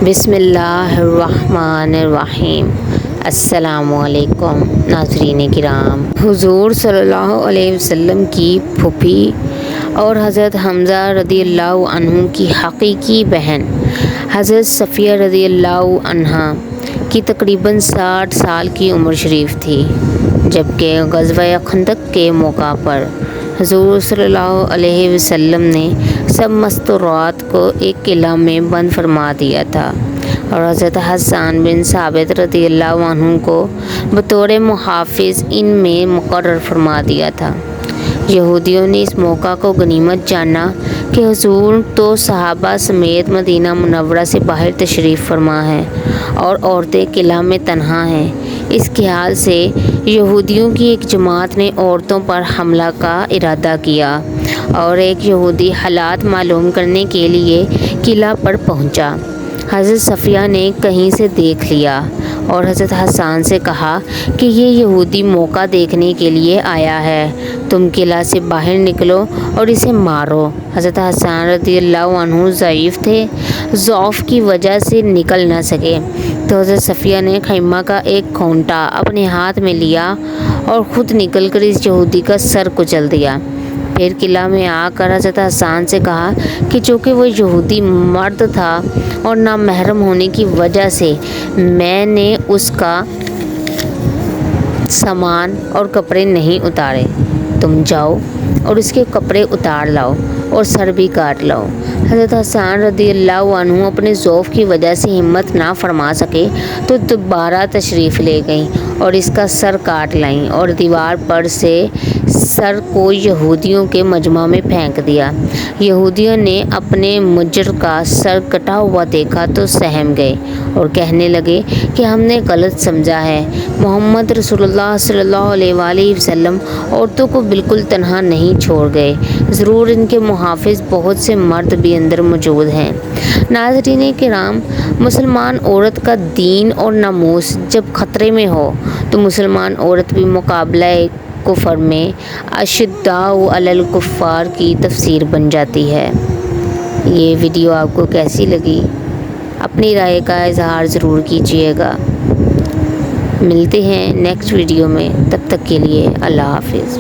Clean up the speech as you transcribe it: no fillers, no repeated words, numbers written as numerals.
بسم اللہ الرحمن الرحیم۔ السلام علیکم ناظرین کرام۔ حضور صلی اللہ علیہ وسلم کی پھوپھی اور حضرت حمزہ رضی اللہ عنہ کی حقیقی بہن حضرت صفیہ رضی اللہ عنہا کی تقریباً 60 سال کی عمر شریف تھی، جبکہ غزوہ خندق کے موقع پر حضور صلی اللہ علیہ وسلم نے سب مستورات کو ایک قلعہ میں بند فرما دیا تھا اور حضرت حسان بن ثابت رضی اللہ عنہ کو بطور محافظ ان میں مقرر فرما دیا تھا۔ یہودیوں نے اس موقع کو غنیمت جانا کہ حضور تو صحابہ سمیت مدینہ منورہ سے باہر تشریف فرما ہیں اور عورتیں قلعہ میں تنہا ہیں۔ اس خیال سے یہودیوں کی ایک جماعت نے عورتوں پر حملہ کا ارادہ کیا اور ایک یہودی حالات معلوم کرنے کے لیے قلعہ پر پہنچا۔ حضرت صفیہ نے کہیں سے دیکھ لیا اور حضرت حسان سے کہا کہ یہ یہودی موقع دیکھنے کے لیے آیا ہے، تم قلعہ سے باہر نکلو اور اسے مارو۔ حضرت حسان رضی اللہ عنہ ضعیف تھے، ضعف کی وجہ سے نکل نہ سکے، تو حضرت صفیہ نے خیمہ کا ایک کھونٹا اپنے ہاتھ میں لیا اور خود نکل کر اس یہودی کا سر کچل دیا۔ پھر قلعہ میں آ کر حضرت حسان سے کہا کہ چونکہ وہ یہودی مرد تھا اور نامحرم ہونے کی وجہ سے میں نے اس کا سامان اور کپڑے نہیں اتارے، تم جاؤ اور اس کے کپڑے اتار لاؤ اور سر بھی کاٹ لاؤ۔ حضرت حسان رضی اللہ عنہ اپنے ضعف کی وجہ سے ہمت نہ فرما سکے تو دوبارہ تشریف لے گئیں اور اس کا سر کاٹ لائیں اور دیوار پر سے سر کو یہودیوں کے مجمع میں پھینک دیا۔ یہودیوں نے اپنے مجر کا سر کٹا ہوا دیکھا تو سہم گئے اور کہنے لگے کہ ہم نے غلط سمجھا ہے، محمد رسول اللہ صلی اللہ علیہ وآلہ وسلم عورتوں کو بالکل تنہا نہیں چھوڑ گئے، ضرور ان کے محافظ بہت سے مرد بھی اندر موجود ہیں۔ ناظرین کرام، مسلمان عورت کا دین اور ناموس جب خطرے میں ہو تو مسلمان عورت بھی مقابلہ کفر میں اشداء علی الکفار کی تفسیر بن جاتی ہے۔ یہ ویڈیو آپ کو کیسی لگی؟ اپنی رائے کا اظہار ضرور کیجیے گا۔ ملتے ہیں نیکسٹ ویڈیو میں، تب تک کے لیے اللہ حافظ۔